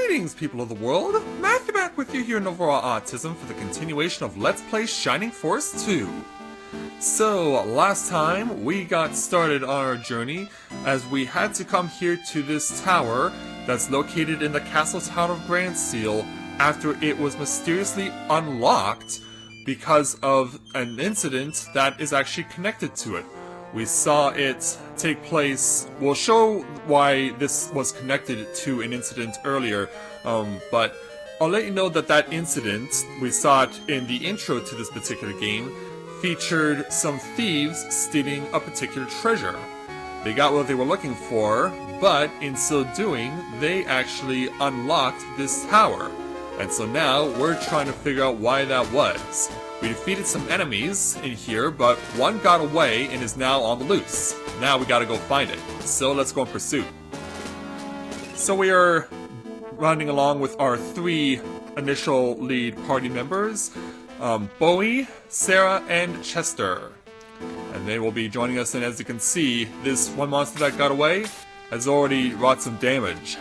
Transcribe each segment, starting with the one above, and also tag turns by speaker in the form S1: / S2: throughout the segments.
S1: Greetings, people of the world! Matthew back with you here in Overall Autism for the continuation of Let's Play Shining Force 2. So, last time we got started on our journey as we had to come here to this tower that's located in the castle town of Granseal after it was mysteriously unlocked because of an incident that is actually connected to it. We saw it take place. We'll show why this was connected to an incident earlier, but I'll let you know that that incident, we saw it in the intro to this particular game, featured some thieves stealing a particular treasure. They got what they were looking for, but in so doing, they actually unlocked this tower. And so now we're trying to figure out why that was. We defeated some enemies in here, but one got away and is now on the loose. Now we gotta go find it. So let's go in pursuit. So we are running along with our three initial lead party members, Bowie, Sarah, and Chester. And they will be joining us, and as you can see, this one monster that got away has already wrought some damage.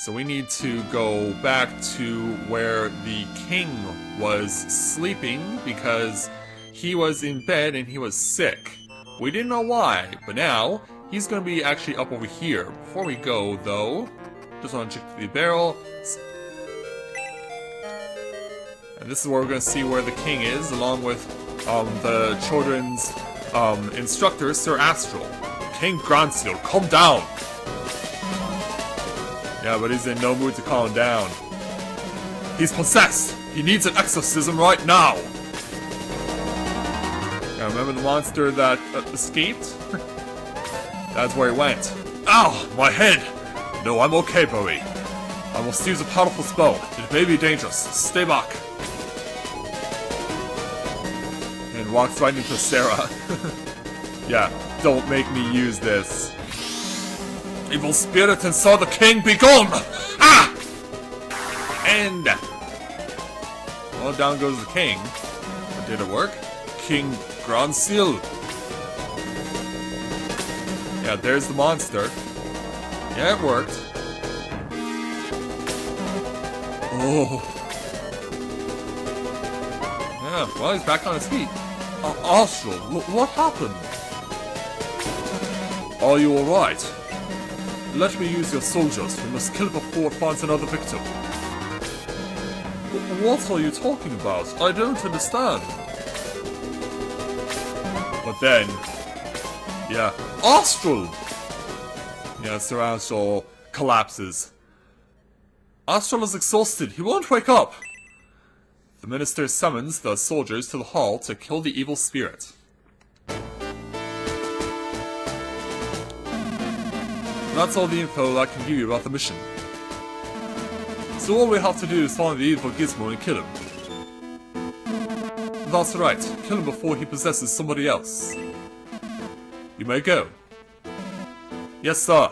S1: So we need to go back to where the king was sleeping because he was in bed and he was sick. We didn't know why, but now he's going to be actually up over here. Before we go, though, just want to check the barrel. And this is where we're going to see where the king is, along with the children's instructor, Sir Astral. King Granseal, calm down! Yeah, but he's in no mood to calm down. He's possessed! He needs an exorcism right now! Yeah, remember the monster that escaped? That's where he went. Ow! My head! No, I'm okay, Bowie. I must use a powerful spell. It may be dangerous. Stay back. And walks right into Sarah. Yeah, don't make me use this. Evil spirit inside the king, be gone! Ah! And... well, down goes the king. But did it work? King Granseal. Yeah, there's the monster. Yeah, it worked. Oh. Yeah, well, he's back on his feet. Astral, what happened? Are you alright? Let me use your soldiers. We must kill before it finds another victim. What are you talking about? I don't understand. But then... yeah. Astral! Yeah, Sir Astral collapses. Astral is exhausted. He won't wake up. The minister summons the soldiers to the hall to kill the evil spirit. That's all the info I can give you about the mission. So all we have to do is find the evil Gizmo and kill him. That's right, kill him before he possesses somebody else. You may go. Yes, sir.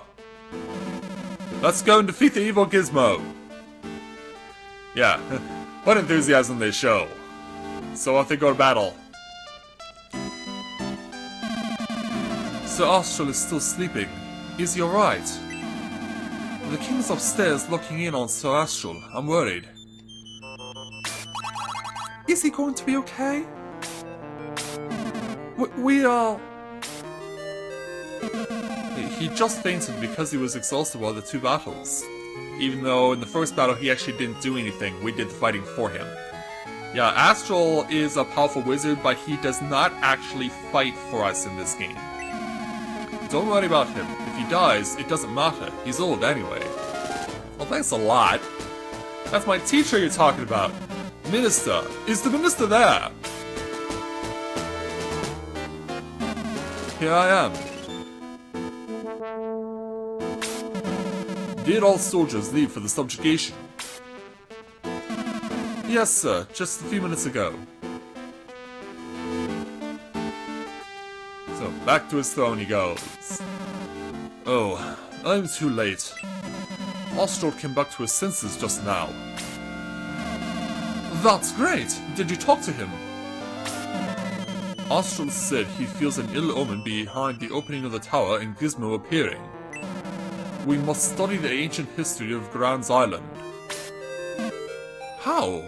S1: Let's go and defeat the evil Gizmo. Yeah, what enthusiasm they show. So off they go to battle. Sir Astral is still sleeping. Is he alright? The king's upstairs looking in on Sir Astral. I'm worried. Is he going to be okay? We are... He just fainted because he was exhausted while the two battles. Even though in the first battle he actually didn't do anything, we did the fighting for him. Yeah, Astral is a powerful wizard, but he does not actually fight for us in this game. Don't worry about him. If he dies, it doesn't matter. He's old anyway. Well, thanks a lot. That's my teacher you're talking about. Minister. Is the minister there? Here I am. Did all soldiers leave for the subjugation? Yes, sir. Just a few minutes ago. So, back to his throne he goes. Oh, I'm too late. Astral came back to his senses just now. That's great! Did you talk to him? Astral said he feels an ill omen behind the opening of the tower and Gizmo appearing. We must study the ancient history of Grand's Island. How?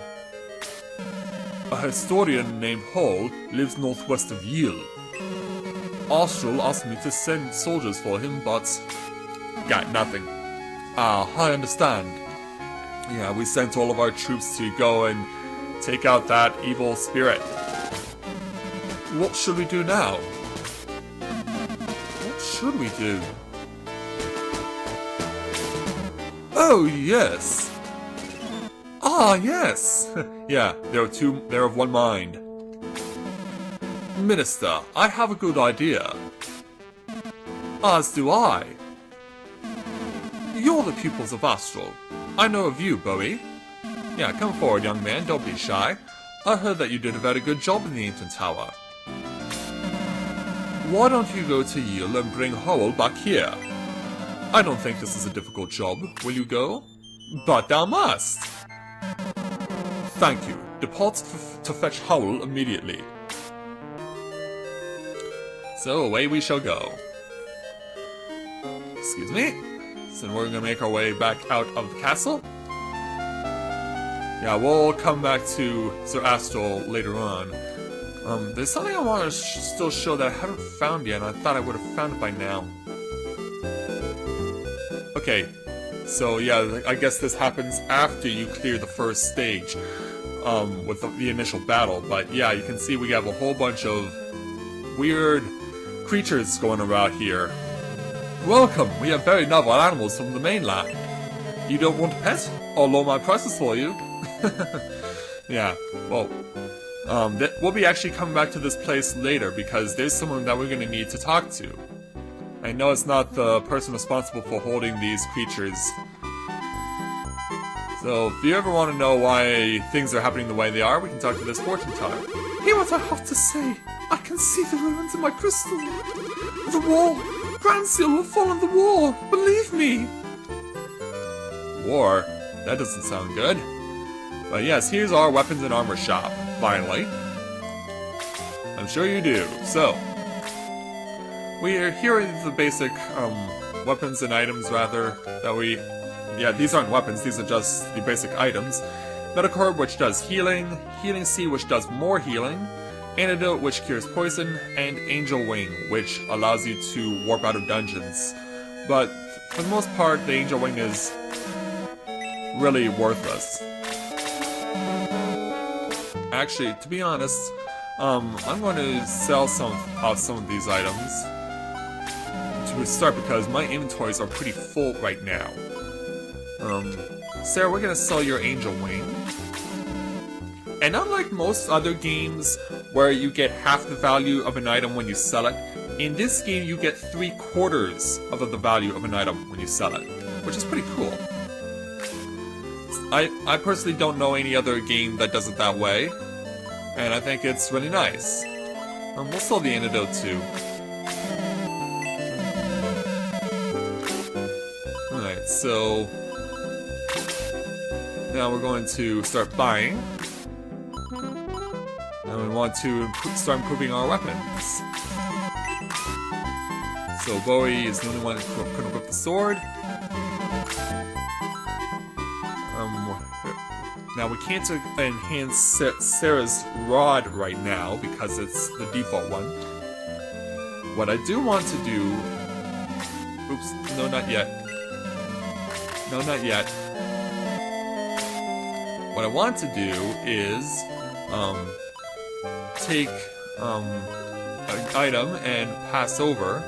S1: A historian named Hall lives northwest of Yeel. Astral asked me to send soldiers for him, but got nothing. Ah, I understand. Yeah, we sent all of our troops to go and take out that evil spirit. What should we do now? What should we do? Oh, yes! Ah, yes! Yeah, they're of one mind. Minister, I have a good idea. As do I. You're the pupils of Astral. I know of you, Bowie. Yeah, come forward, young man, don't be shy. I heard that you did a very good job in the ancient tower. Why don't you go to Yeel and bring Howell back here? I don't think this is a difficult job. Will you go? But thou must! Thank you. Depart to fetch Howell immediately. So away we shall go. Excuse me. So we're gonna make our way back out of the castle. Yeah, we'll come back to Sir Astral later on. There's something I want to still show that I haven't found yet, and I thought I would have found it by now. Okay, so yeah, I guess this happens after you clear the first stage, with the initial battle. But yeah, you can see we have a whole bunch of weird creatures going around here. Welcome, we have very novel animals from the mainland. You don't want a pet? I'll lower my prices for you. Yeah, well, we'll be actually coming back to this place later because there's someone that we're going to need to talk to. I know it's not the person responsible for holding these creatures. So, if you ever want to know why things are happening the way they are, we can talk to this fortune teller. Hear what I have to say. I can see the ruins in my crystal. The wall. Granseal will fall in the war. Believe me. War? That doesn't sound good. But yes, here's our weapons and armor shop, finally. I'm sure you do. So, here are the basic weapons and items, rather, that we... Yeah, these aren't weapons, these are just the basic items. Metacorp, which does healing, Healing Sea, which does more healing, Antidote, which cures poison, and Angel Wing, which allows you to warp out of dungeons. But, for the most part, the Angel Wing is really worthless. Actually, to be honest, I'm going to sell some of these items to start because my inventories are pretty full right now. Sarah, we're going to sell your Angel Wing. And unlike most other games where you get half the value of an item when you sell it, in this game you get 3/4 of the value of an item when you sell it, which is pretty cool. I personally don't know any other game that does it that way, and I think it's really nice. We'll sell the antidote too. Alright, so now we're going to start buying. And we want to start improving our weapons. So Bowie is the only one who can equip the sword. Now we can't enhance Sarah's rod right now because it's the default one. What I do want to do... Oops, no, not yet. No, not yet. What I want to do is take an item and pass over.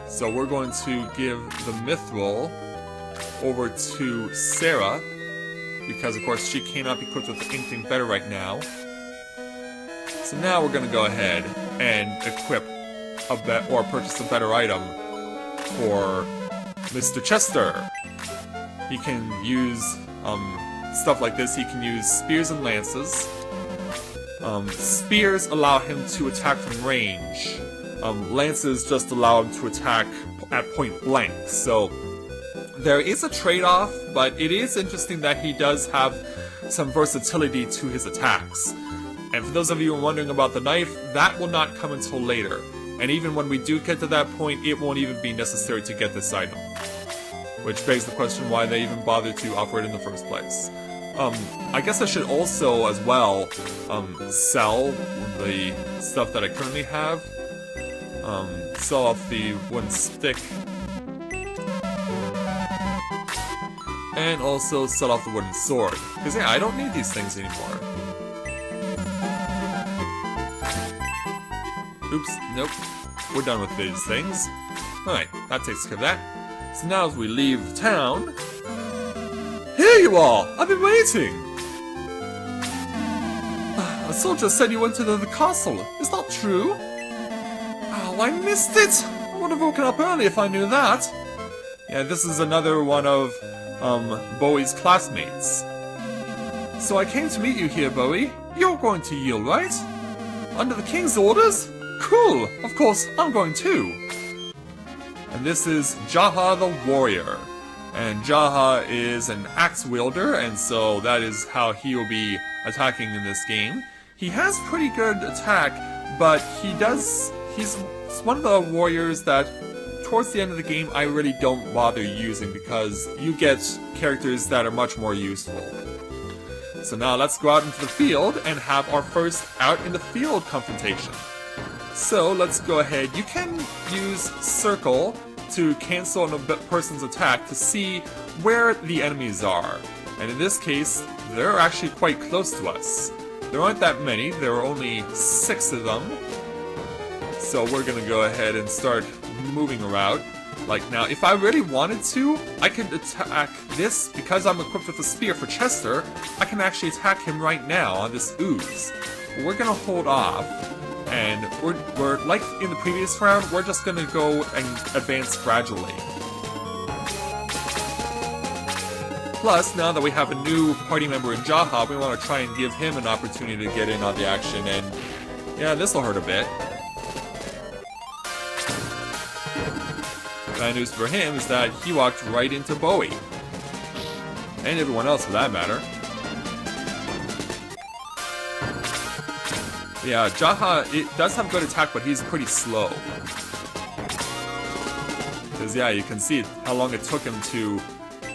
S1: So we're going to give the Mithril over to Sarah, because of course she cannot be equipped with anything better right now. So now we're going to go ahead and equip or purchase a better item for Mr. Chester. He can use stuff like this. He can use spears and lances. Spears allow him to attack from range. Lances just allow him to attack at point blank. So there is a trade-off, but it is interesting that he does have some versatility to his attacks. And for those of you wondering about the knife, that will not come until later. And even when we do get to that point, it won't even be necessary to get this item. Which begs the question why they even bothered to offer it in the first place. I guess I should also, as well, sell the stuff that I currently have. Sell off the wooden stick. And also sell off the wooden sword. Because yeah, I don't need these things anymore. Oops, nope. We're done with these things. Alright, that takes care of that. So now as we leave town... Here you are! I've been waiting! A soldier said you went to the castle. Is that true? Oh, I missed it! I would have woken up early if I knew that. Yeah, this is another one of, Bowie's classmates. So I came to meet you here, Bowie. You're going to Yeel, right? Under the king's orders? Cool! Of course, I'm going too. And this is Jaha the Warrior. And Jaha is an axe wielder, and so that is how he will be attacking in this game. He has pretty good attack, but he's one of the warriors that towards the end of the game I really don't bother using because you get characters that are much more useful. So now let's go out into the field and have our first out in the field confrontation. So let's go ahead. You can use circle to cancel a person's attack to see where the enemies are. And in this case, they're actually quite close to us. There aren't that many, there are only 6 of them. So we're gonna go ahead and start moving around. Like now, if I really wanted to, I could attack this, because I'm equipped with a spear for Chester, I can actually attack him right now on this ooze. But we're gonna hold off. And we're like in the previous round, we're just gonna go and advance gradually. Plus, now that we have a new party member in Jaha, we want to try and give him an opportunity to get in on the action, and yeah, this'll hurt a bit. Bad news for him is that he walked right into Bowie. And everyone else for that matter. Yeah, Jaha, it does have good attack, but he's pretty slow. Because, yeah, you can see how long it took him to...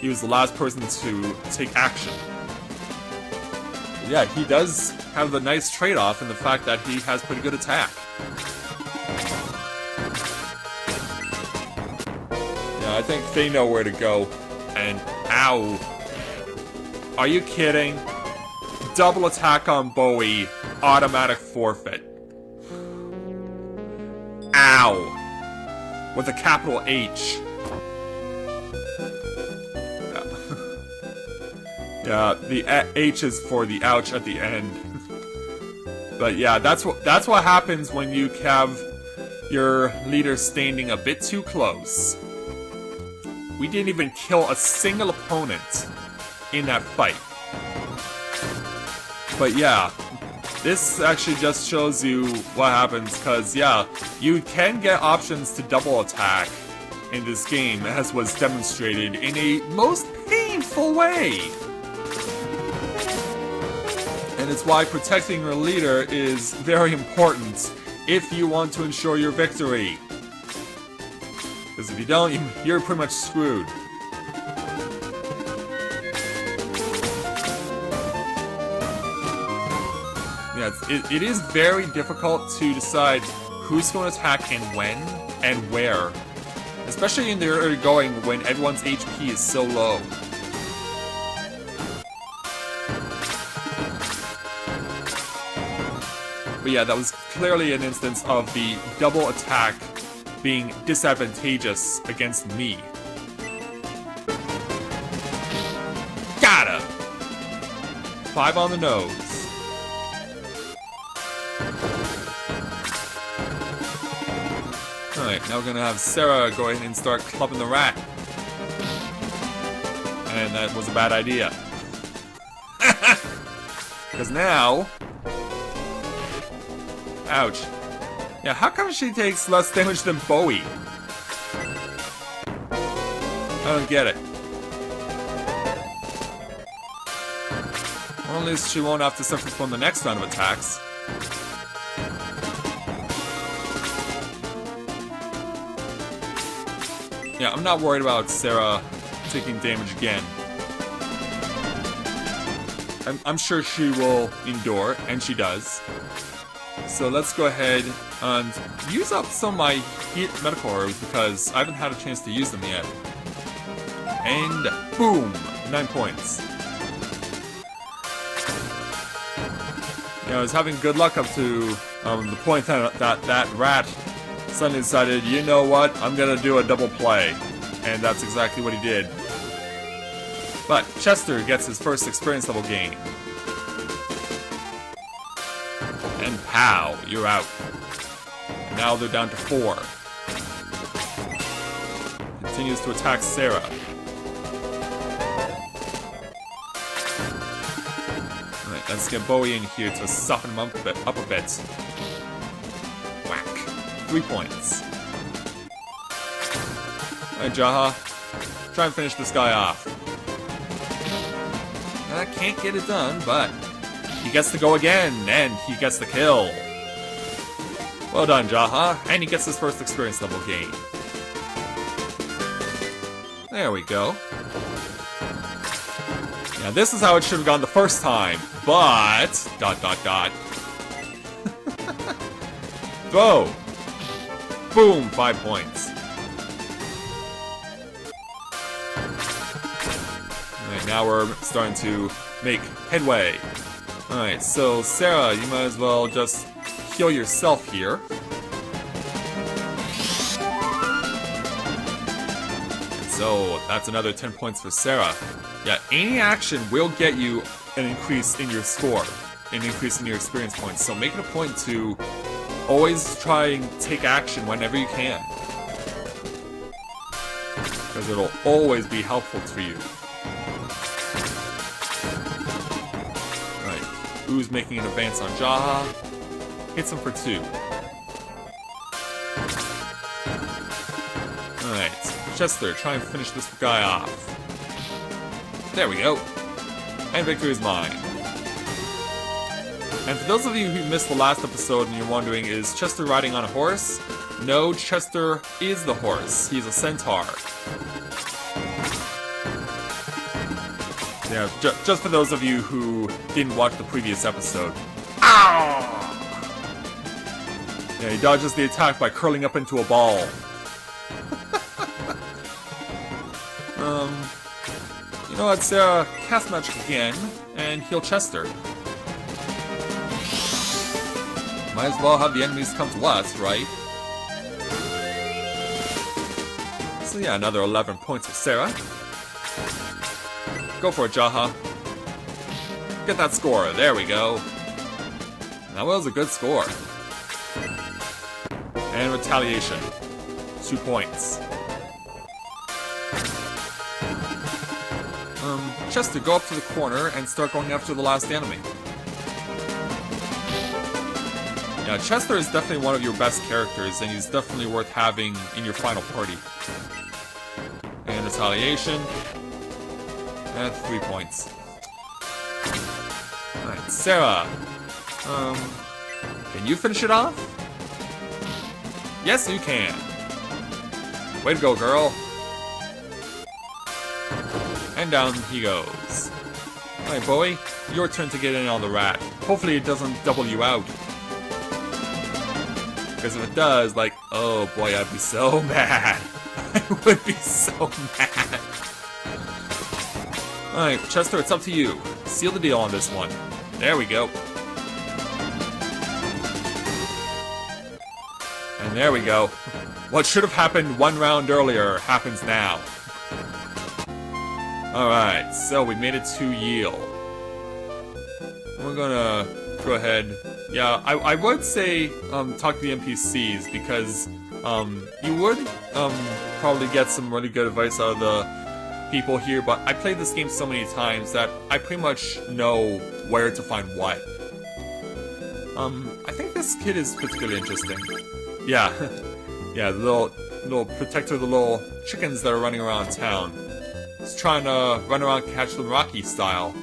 S1: He was the last person to take action. Yeah, he does have the nice trade-off in the fact that he has pretty good attack. Yeah, I think they know where to go. And, ow. Are you kidding? Double attack on Bowie. Automatic forfeit. Ow! With a capital H. Yeah, the H is for the ouch at the end. But yeah, that's what happens when you have your leader standing a bit too close. We didn't even kill a single opponent in that fight. But yeah. This actually just shows you what happens, because, yeah, you can get options to double attack in this game, as was demonstrated in a most painful way. And it's why protecting your leader is very important if you want to ensure your victory. Because if you don't, you're pretty much screwed. Yeah, it is very difficult to decide who's going to attack and when and where. Especially in the early going when everyone's HP is so low. But yeah, that was clearly an instance of the double attack being disadvantageous against me. Got him! 5 on the nose. Alright, now we're gonna have Sarah go ahead and start clubbing the rat. And that was a bad idea. Because now... Ouch. Yeah, how come she takes less damage than Bowie? I don't get it. Well, at least she won't have to suffer from the next round of attacks. Yeah, I'm not worried about Sarah taking damage again. I'm sure she will endure, and she does. So let's go ahead and use up some of my heat medical herbs because I haven't had a chance to use them yet. And boom! 9 points. Yeah, I was having good luck up to the point that rat suddenly decided, you know what, I'm gonna do a double play. And that's exactly what he did. But Chester gets his first experience level gain. And pow, you're out. And now they're down to 4. Continues to attack Sarah. Alright, let's get Bowie in here to soften him up a bit. Whack. 3 points. Alright, Jaha. Try and finish this guy off. I can't get it done, but he gets to go again, and he gets the kill. Well done, Jaha, and he gets his first experience level gain. There we go. Now this is how it should have gone the first time, but... ... Throw! Boom, 5 points. Alright, now we're starting to make headway. Alright, so Sarah, you might as well just heal yourself here. So that's another 10 points for Sarah. Yeah, any action will get you an increase in your score, an increase in your experience points. So make it a point to always try and take action whenever you can, because it'll always be helpful for you. Right, Oo's making an advance on Jaha. Hits him for 2. Alright, Chester, try and finish this guy off. There we go. And victory is mine. And for those of you who missed the last episode and you're wondering, is Chester riding on a horse? No, Chester is the horse. He's a centaur. Yeah, just for those of you who didn't watch the previous episode. Ow! Yeah, he dodges the attack by curling up into a ball. You know what, Sarah, cast magic again, and heal Chester. Might as well have the enemies come to us, right? So yeah, another 11 points for Sarah. Go for it, Jaha. Get that score, there we go. That was a good score. And retaliation. 2 points. Chester, go up to the corner and start going after the last enemy. Yeah, Chester is definitely one of your best characters, and he's definitely worth having in your final party. And retaliation. And 3 points. Alright, Sarah. Can you finish it off? Yes, you can. Way to go, girl. And down he goes. Alright, Bowie, your turn to get in on the rat. Hopefully it doesn't double you out. Because if it does, like, oh boy, I'd be so mad. I would be so mad. Alright, Chester, it's up to you. Seal the deal on this one. There we go. And there we go. What should have happened 1 round earlier happens now. Alright, so we made it to Yeel. We're gonna go ahead. Yeah, I would say talk to the NPCs because you would probably get some really good advice out of the people here, but I played this game so many times that I pretty much know where to find what. I think this kid is particularly interesting. Yeah, yeah, the little protector of the little chickens that are running around town. He's trying to run around Catch the Rocky style.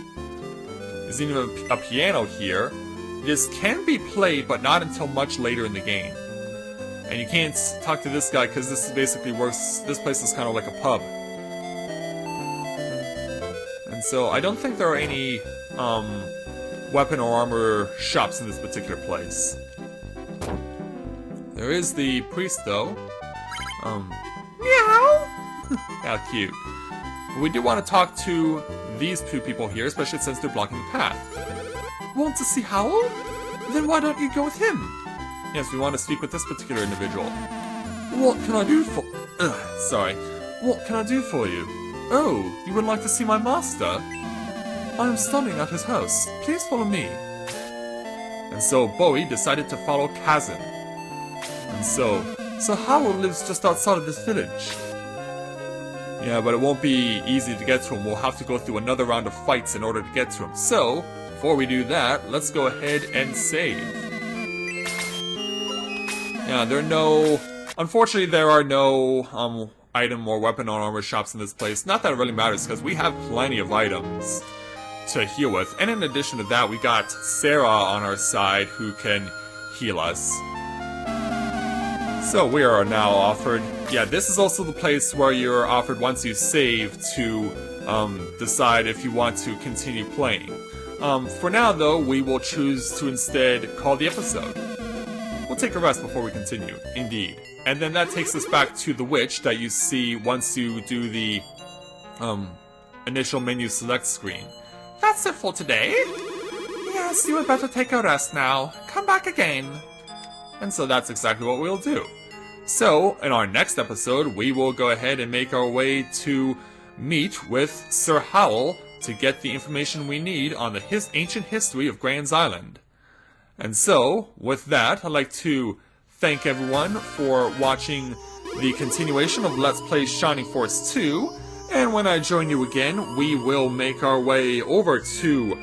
S1: There's even a piano here. This can be played, but not until much later in the game. And you can't talk to this guy because this basically works. This place is kind of like a pub. And so I don't think there are any weapon or armor shops in this particular place. There is the priest though. Meow! How cute. We do want to talk to these two people here, especially since they're blocking the path. Want to see Howl? Then why don't you go with him? Yes, we want to speak with this particular individual. What can I do for... sorry. What can I do for you? Oh, you would like to see my master? I am standing at his house. Please follow me. And so Bowie decided to follow Kazan. And so Howl lives just outside of this village. Yeah, but it won't be easy to get to him. We'll have to go through another round of fights in order to get to him. So, before we do that, let's go ahead and save. Yeah, unfortunately there are no, item or weapon or armor shops in this place. Not that it really matters, because we have plenty of items to heal with. And in addition to that, we got Sarah on our side who can heal us. So we are now offered... Yeah, this is also the place where you're offered once you save to decide if you want to continue playing. For now, though, we will choose to instead call the episode. We'll take a rest before we continue, indeed. And then that takes us back to the witch that you see once you do the initial menu select screen. That's it for today. Yes, you had better take a rest now. Come back again. And so that's exactly what we'll do. So, in our next episode, we will go ahead and make our way to meet with Sir Howl to get the information we need on the ancient history of Gran's Island. And so, with that, I'd like to thank everyone for watching the continuation of Let's Play Shining Force 2, and when I join you again, we will make our way over to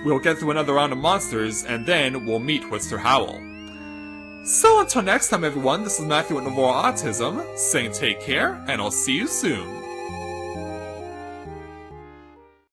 S1: we'll get through another round of monsters, and then we'll meet with Sir Howl. So until next time everyone, this is Matthew with Novora Autism, saying take care, and I'll see you soon.